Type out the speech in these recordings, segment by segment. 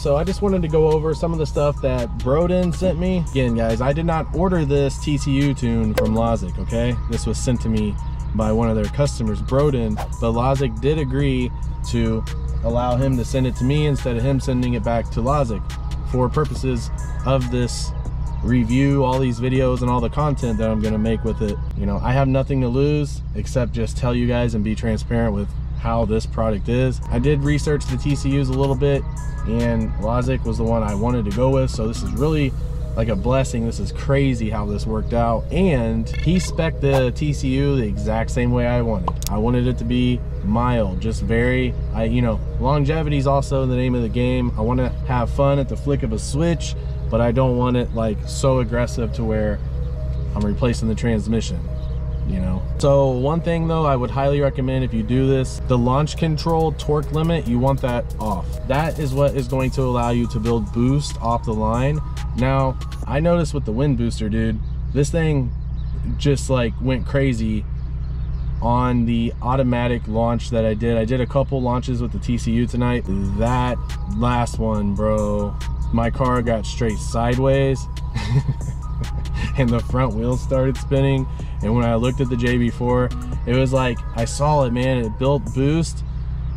so I just wanted to go over some of the stuff that Broden sent me. Again, guys, I did not order this TCU Tune from Lozic, okay? This was sent to me by one of their customers, Broden, but Lozic did agree to allow him to send it to me instead of him sending it back to Lozic for purposes of this review, all these videos and all the content that I'm gonna make with it. You know, I have nothing to lose except just tell you guys and be transparent with how this product is. I did research the TCUs a little bit, and Lozic was the one I wanted to go with, so this is really like a blessing. This is crazy how this worked out. And he spec'd the TCU the exact same way I wanted. I wanted it to be mild, just very, you know, longevity is also the name of the game. I want to have fun at the flick of a switch, but I don't want it like so aggressive to where I'm replacing the transmission, you know. So one thing though, I would highly recommend if you do this, the launch control torque limit, you want that off. That is what is going to allow you to build boost off the line. Now, I noticed with the wind booster, dude, this thing just like went crazy on the automatic launch that I did. I did a couple launches with the TCU tonight. That last one, bro, my car got straight sideways and the front wheels started spinning. And when I looked at the JB4, it was like, I saw it, man, it built boost.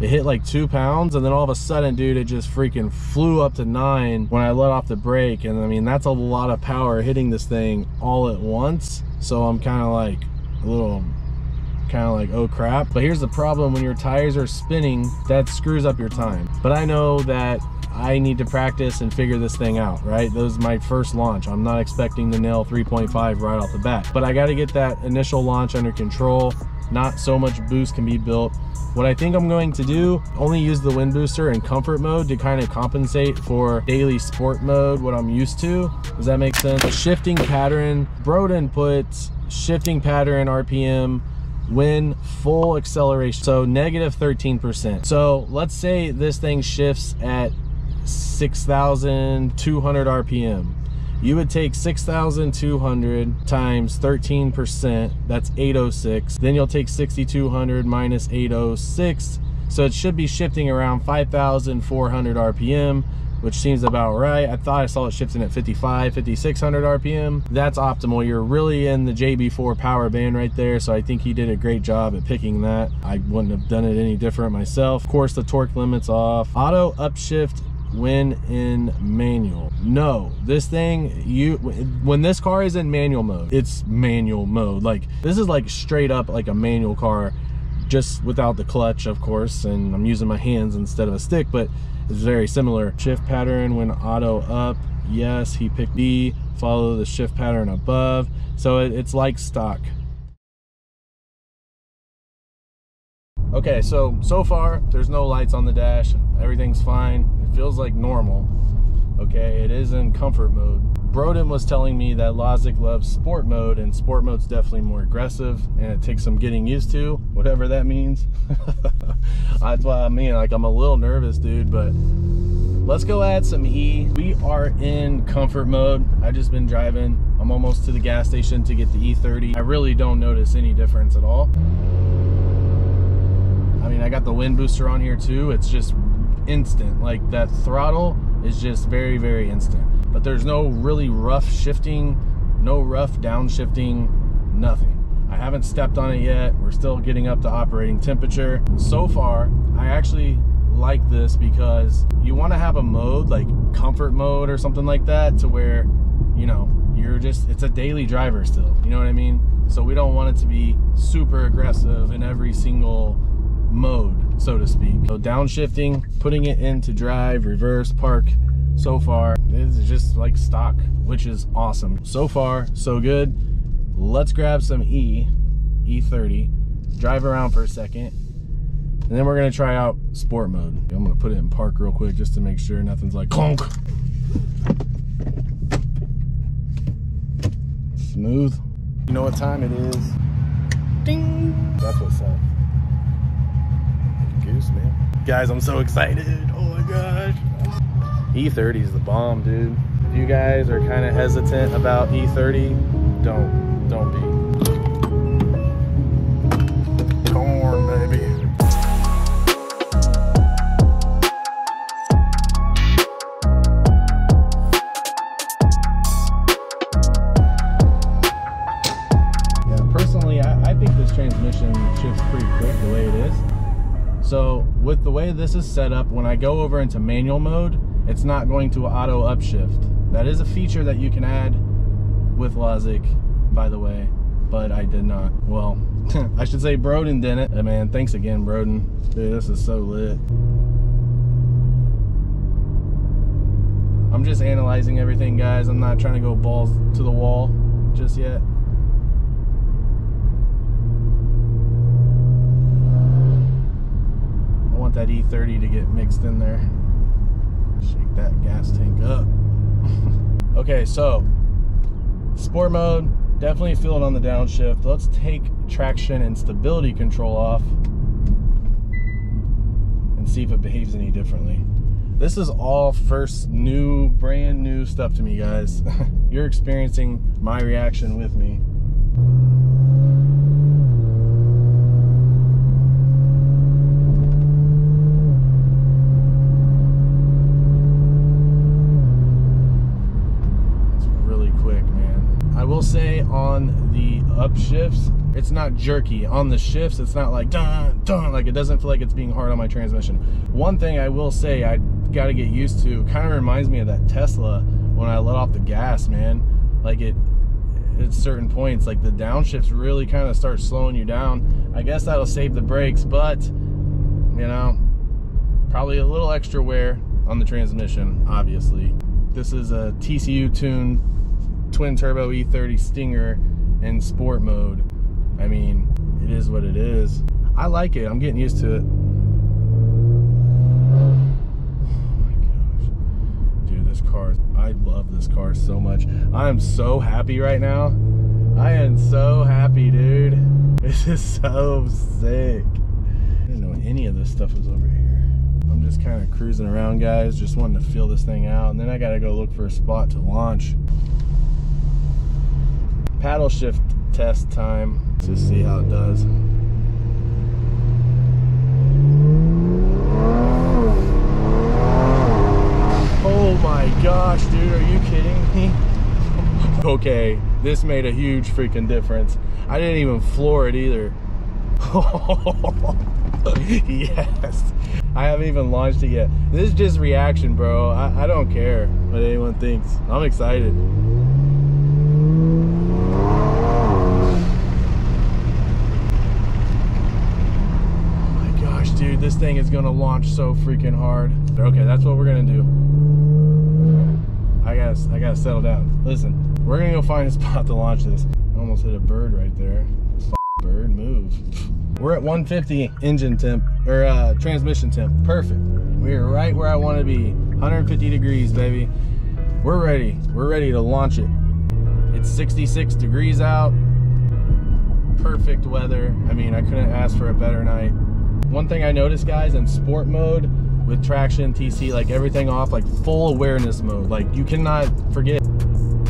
It hit like 2 pounds, and then all of a sudden, dude, it just freaking flew up to 9 when I let off the brake. And I mean, that's a lot of power hitting this thing all at once. So I'm kind of like a little, oh crap. But here's the problem: when your tires are spinning, that screws up your time. But I know that I need to practice and figure this thing out, right? This is my first launch. I'm not expecting to nail 3.5 right off the bat, but I got to get that initial launch under control. Not so much boost can be built. What I think I'm going to do, only use the wind booster in comfort mode to kind of compensate for daily sport mode, what I'm used to. Does that make sense? Shifting pattern, Broden puts shifting pattern RPM when full acceleration, so negative 13%. So let's say this thing shifts at 6,200 RPM. You would take 6,200 times 13%, that's 806. Then you'll take 6,200 minus 806. So it should be shifting around 5,400 RPM, which seems about right. I thought I saw it shifting at 5,600 RPM. That's optimal. You're really in the JB4 power band right there. So I think he did a great job at picking that. I wouldn't have done it any different myself. Of course, the torque limit's off. Auto upshift when in manual. No, this thing, when this car is in manual mode, it's manual mode. Like, this is like straight up like a manual car, just without the clutch, of course, and I'm using my hands instead of a stick, but it's very similar. Shift pattern when auto up, yes, he picked B. Follow the shift pattern above. So it's like stock. Okay, so far there's no lights on the dash. Everything's fine. It feels like normal. Okay, it is in comfort mode. Broden was telling me that Lozic loves sport mode, and sport mode's definitely more aggressive, and it takes some getting used to, whatever that means. That's what I mean. Like, I'm a little nervous, dude, but let's go add some E. We are in comfort mode. I've just been driving. I'm almost to the gas station to get the E30. I really don't notice any difference at all. I mean, I got the wind booster on here too. It's just instant. Like, that throttle is just very, very instant. But there's no really rough shifting, no rough downshifting, nothing. I haven't stepped on it yet. We're still getting up to operating temperature. So far, I actually like this because you want to have a mode like comfort mode or something like that, to where, you know, you're just, it's a daily driver still, you know what I mean? So we don't want it to be super aggressive in every single mode, so to speak. So downshifting, putting it into drive, reverse, park, so far this is just like stock, which is awesome. So far so good. Let's grab some E30, drive around for a second, and then we're gonna try out sport mode. I'm gonna put it in park real quick just to make sure nothing's like clunk. Smooth. You know what time it is? Ding! That's what's up. Goose, man. Guys, I'm so excited. Oh my gosh. E30 is the bomb, dude. If you guys are kind of hesitant about E30, don't be. Corn, baby. So with the way this is set up, when I go over into manual mode, it's not going to auto upshift. That is a feature that you can add with Lozic, by the way, but I did not. Well, I should say Broden didn't. Hey man, thanks again, Broden. Dude, this is so lit. I'm just analyzing everything, guys. I'm not trying to go balls to the wall just yet. I want that E30 to get mixed in there. Shake that gas tank up. Okay, so sport mode, definitely feel it on the downshift. Let's take traction and stability control off and see if it behaves any differently. This is all first new, brand new stuff to me, guys. You're experiencing my reaction with me. It's really quick, man. I will say on the upshifts, it's not jerky. On the shifts, it's not like dun, dun, like it doesn't feel like it's being hard on my transmission. One thing I will say I got to get used to, kind of reminds me of that Tesla when I let off the gas, man. Like at certain points, like the downshifts really kind of start slowing you down. I guess that'll save the brakes, but you know, probably a little extra wear on the transmission, obviously. This is a TCU Tune twin turbo E30 Stinger in sport mode. I mean, it is what it is. I like it. I'm getting used to it. I love this car so much. I am so happy right now. I am so happy, dude. This is so sick. I didn't know any of this stuff was over here. I'm just kind of cruising around, guys, just wanting to feel this thing out, and then I gotta go look for a spot to launch. Paddle shift test time. Let's just see how it does. Oh my gosh, dude, are you kidding me? Okay, this made a huge freaking difference. I didn't even floor it either. Yes. I haven't even launched it yet. This is just reaction, bro. I don't care what anyone thinks. I'm excited. Oh my gosh, dude, this thing is gonna launch so freaking hard. Okay, that's what we're gonna do. I gotta settle down. Listen, we're gonna go find a spot to launch this. I almost hit a bird right there. Bird, move. We're at 150 engine temp, or transmission temp. Perfect. We're right where I want to be. 150 degrees, baby. We're ready. We're ready to launch it. It's 66 degrees out. Perfect weather. I mean, I couldn't ask for a better night. One thing I noticed, guys, in sport mode, with traction, TC, like everything off, like full awareness mode. Like you cannot forget,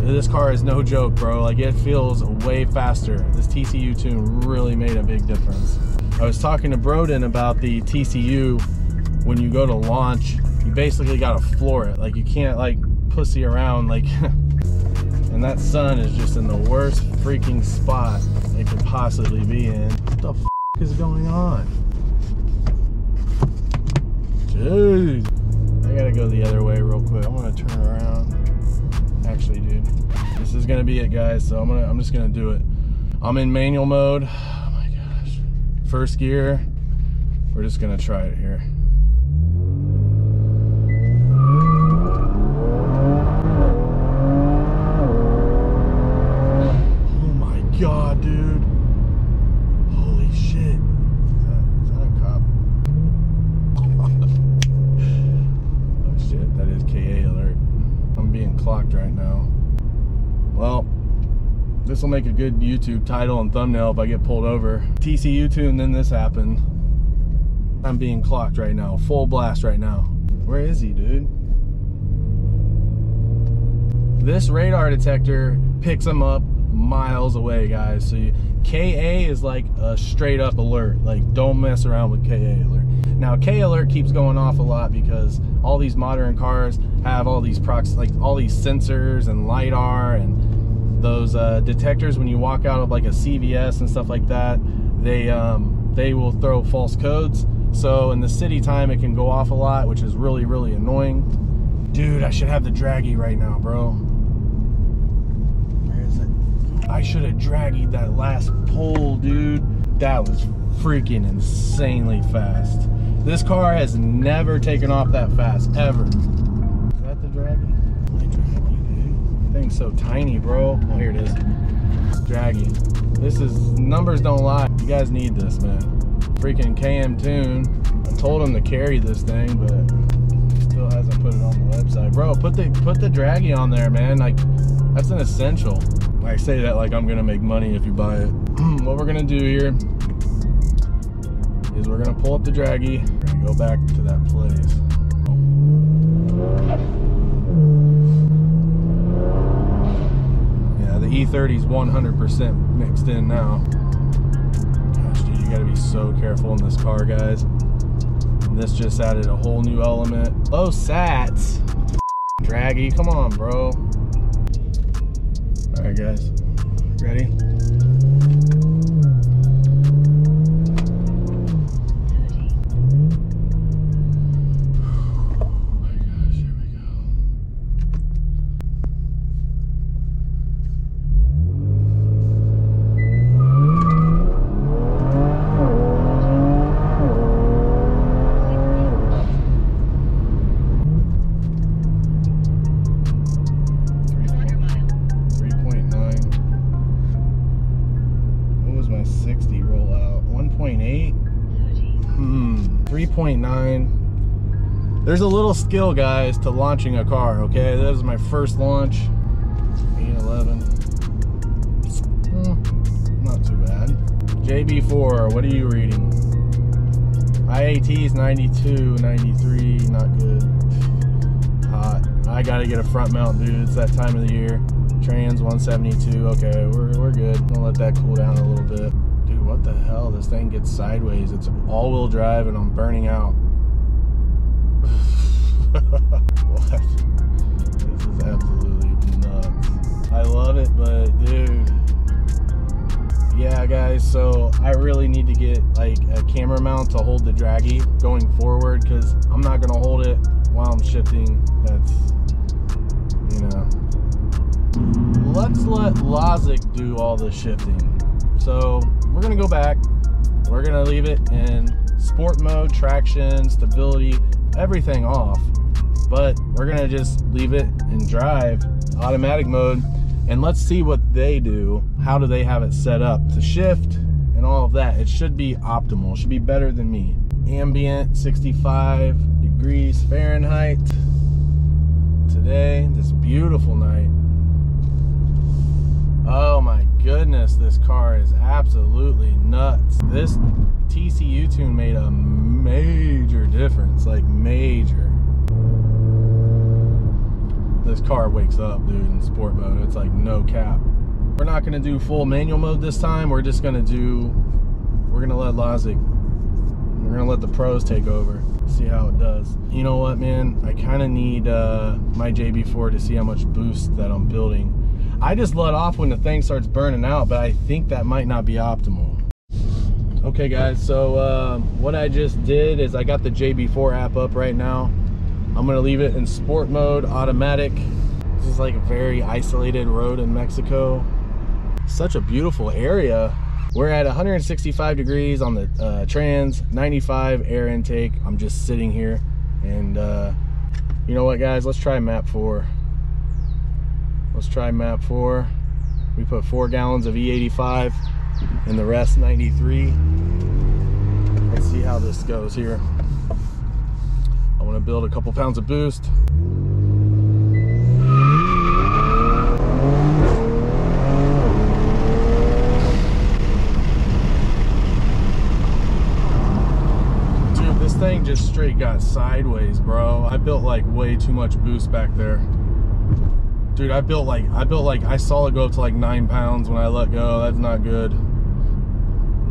this car is no joke, bro. Like it feels way faster. This TCU Tune really made a big difference. I was talking to Broden about the TCU. When you go to launch, you basically gotta floor it. Like you can't like pussy around, like and that sun is just in the worst freaking spot it could possibly be in. What the f is going on? Dude, I gotta go the other way real quick. I want to turn around. Actually, dude, this is gonna be it, guys. So I'm just gonna do it. I'm in manual mode. Oh my gosh. First gear. We're just gonna try it here. Oh my god, dude. Holy shit. Is that a cop? That is KA alert. I'm being clocked right now. Well, this will make a good YouTube title and thumbnail if I get pulled over. TCU Tune, then this happened. I'm being clocked right now. Full blast right now. Where is he, dude? This radar detector picks him up miles away, guys. So KA is like a straight up alert. Like, don't mess around with KA alert. Now, K alert keeps going off a lot because all these modern cars have all these all these sensors and LiDAR and those detectors. When you walk out of like a CVS and stuff like that, they will throw false codes. So in the city time, it can go off a lot, which is really, really annoying. Dude, I should have the draggy right now, bro. Where is it? I should have draggied that last pole, dude. That was freaking insanely fast. This car has never taken off that fast, ever. Is that the draggy? My draggy, dude. Thing's so tiny, bro. Oh, here it is. Draggy. This is, numbers don't lie. You guys need this, man. Freaking KM Tune. I told him to carry this thing, but still hasn't put it on the website. Bro, put the draggy on there, man. Like, that's an essential. I say that like I'm gonna make money if you buy it. What we're gonna do here is we're gonna pull up the draggy. We're gonna go back to that place. Yeah, the E30 is 100% mixed in now. You gotta be so careful in this car, guys. And this just added a whole new element. Low sats. Draggy, come on, bro. All right, guys, ready? There's a little skill, guys, to launching a car, okay? That was my first launch. 811. Not too bad. JB4, what are you reading? IAT's 92, 93, not good. Hot. I gotta get a front mount, dude. It's that time of the year. Trans 172, okay, we're good. I'll let that cool down a little bit. Dude, what the hell? This thing gets sideways. It's all-wheel drive and I'm burning out. What? This is absolutely nuts. I love it, but dude, yeah, guys, so I really need to get like a camera mount to hold the draggy going forward, because I'm not gonna hold it while I'm shifting. That's, you know, let's let Lozic do all the shifting. So we're gonna go back, we're gonna leave it in sport mode, traction, stability, everything off, but we're gonna just leave it in drive, automatic mode, and let's see what they do. How do they have it set up to shift and all of that? It should be optimal. It should be better than me. Ambient 65 degrees Fahrenheit today, this beautiful night. Oh my goodness, this car is absolutely nuts. This TCU Tune made a major difference, like major. This car wakes up, dude, in sport mode. It's like no cap. We're not gonna do full manual mode this time. We're just gonna we're gonna let Lozic, we're gonna let the pros take over, see how it does. You know what, man? I kinda need my JB4 to see how much boost that I'm building. I just let off when the thing starts burning out, but I think that might not be optimal. Okay guys, so what I just did is I got the JB4 app up right now. I'm gonna leave it in sport mode, automatic. This is like a very isolated road in Mexico. Such a beautiful area. We're at 165 degrees on the trans, 95 air intake. I'm just sitting here, and you know what, guys? Let's try map 4. Let's try map 4. We put 4 gallons of E85 and the rest 93. Let's see how this goes here. I want to build a couple pounds of boost. Dude, this thing just straight got sideways, bro. I built like way too much boost back there. Dude, I built like I saw it go up to like 9 pounds when I let go. That's not good.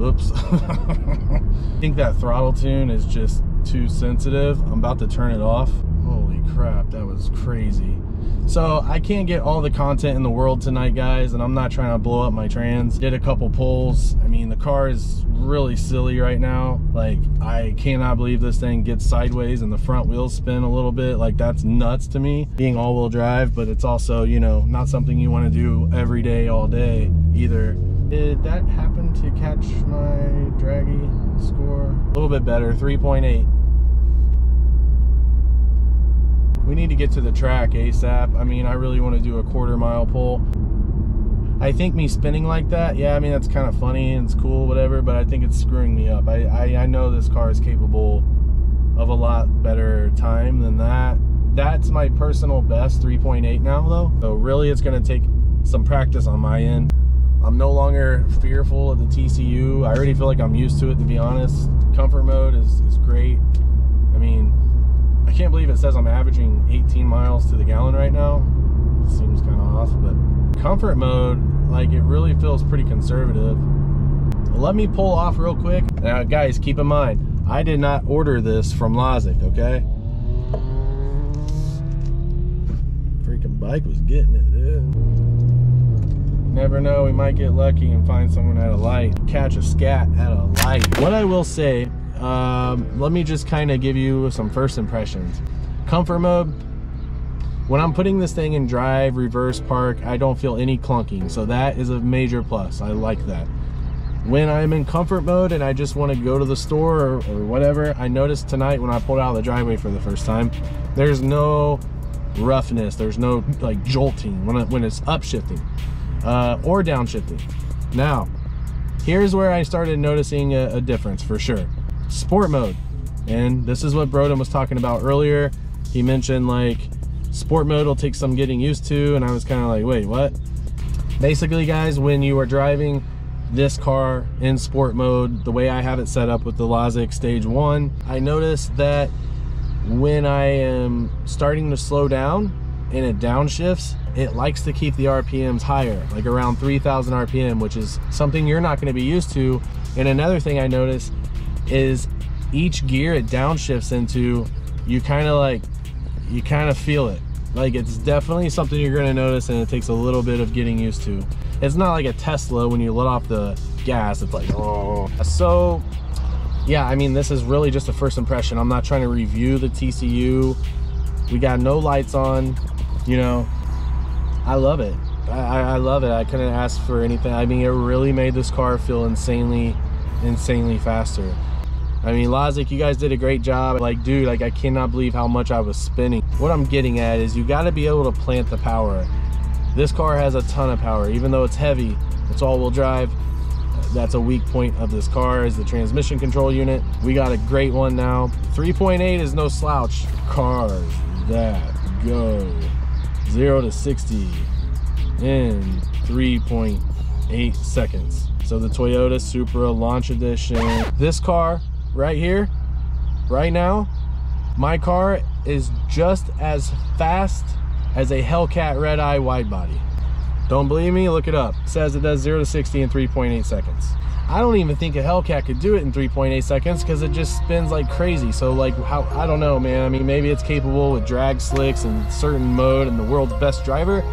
Oops. I think that throttle tune is just too sensitive. I'm about to turn it off. Holy crap, that was crazy. So I can't get all the content in the world tonight, guys, and I'm not trying to blow up my trans. Did a couple pulls. I mean, the car is really silly right now. Like, I cannot believe this thing gets sideways and the front wheels spin a little bit. Like, that's nuts to me, being all-wheel drive, but it's also, you know, not something you want to do every day, all day either. Did that happen to catch my draggy score? A little bit better, 3.8. We need to get to the track ASAP. I mean, I really want to do a quarter-mile pull. I think me spinning like that, yeah, I mean, that's kind of funny and it's cool, whatever, but I think it's screwing me up. I know this car is capable of a lot better time than that. That's my personal best, 3.8 now, though. So really, it's going to take some practice on my end. I'm no longer fearful of the TCU. I already feel like I'm used to it, to be honest. Comfort mode is great. I mean, I can't believe it says I'm averaging 18 miles to the gallon right now. It seems kind of off, but comfort mode, like, it really feels pretty conservative. Let me pull off real quick. Now, guys, keep in mind, I did not order this from Lozic, okay? Freaking bike was getting it, dude. Never know, we might get lucky and find someone at a light. Catch a scat at a light. What I will say, let me just kind of give you some first impressions. Comfort mode, when I'm putting this thing in drive, reverse, park, I don't feel any clunking. So that is a major plus. I like that. When I'm in comfort mode and I just want to go to the store or whatever, I noticed tonight when I pulled out of the driveway for the first time, there's no roughness. There's no like jolting when it's upshifting or downshifting. Now, here's where I started noticing a difference for sure. Sport mode, and this is what Broden was talking about earlier. He mentioned like sport mode will take some getting used to, and I was kind of like, wait, what? Basically, guys, when you are driving this car in sport mode, the way I have it set up with the Lozic Stage 1, I noticed that when I am starting to slow down and it downshifts, it likes to keep the RPMs higher, like around 3,000 RPM, which is something you're not going to be used to. And another thing I noticed is each gear it downshifts into, you kind of feel it. Like, it's definitely something you're going to notice, and it takes a little bit of getting used to. It's not like a Tesla when you let off the gas, it's like, oh. So yeah, I mean, this is really just a first impression. I'm not trying to review the TCU. We got no lights on, you know. I love it. I love it. I couldn't ask for anything. I mean, it really made this car feel insanely faster. I mean, Lozic, you guys did a great job. Like, dude, like, I cannot believe how much I was spinning. What I'm getting at is you got to be able to plant the power. This car has a ton of power, even though it's heavy. It's all-wheel drive. That's a weak point of this car, is the transmission control unit. We got a great one now. 3.8 is no slouch. Cars that go 0 to 60 in 3.8 seconds. So the Toyota Supra Launch Edition. This car right here, right now, my car is just as fast as a Hellcat Red Eye wide body. Don't believe me? Look it up. It says it does 0 to 60 in 3.8 seconds. I don't even think a Hellcat could do it in 3.8 seconds because it just spins like crazy. So like, how, I don't know, man. I mean, maybe it's capable with drag slicks and certain mode and the world's best driver.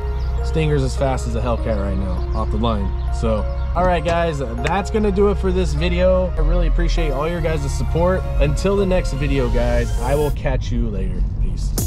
Stinger's as fast as a Hellcat right now, off the line. So, all right, guys, that's gonna do it for this video. I really appreciate all your guys' support. Until the next video, guys, I will catch you later. Peace.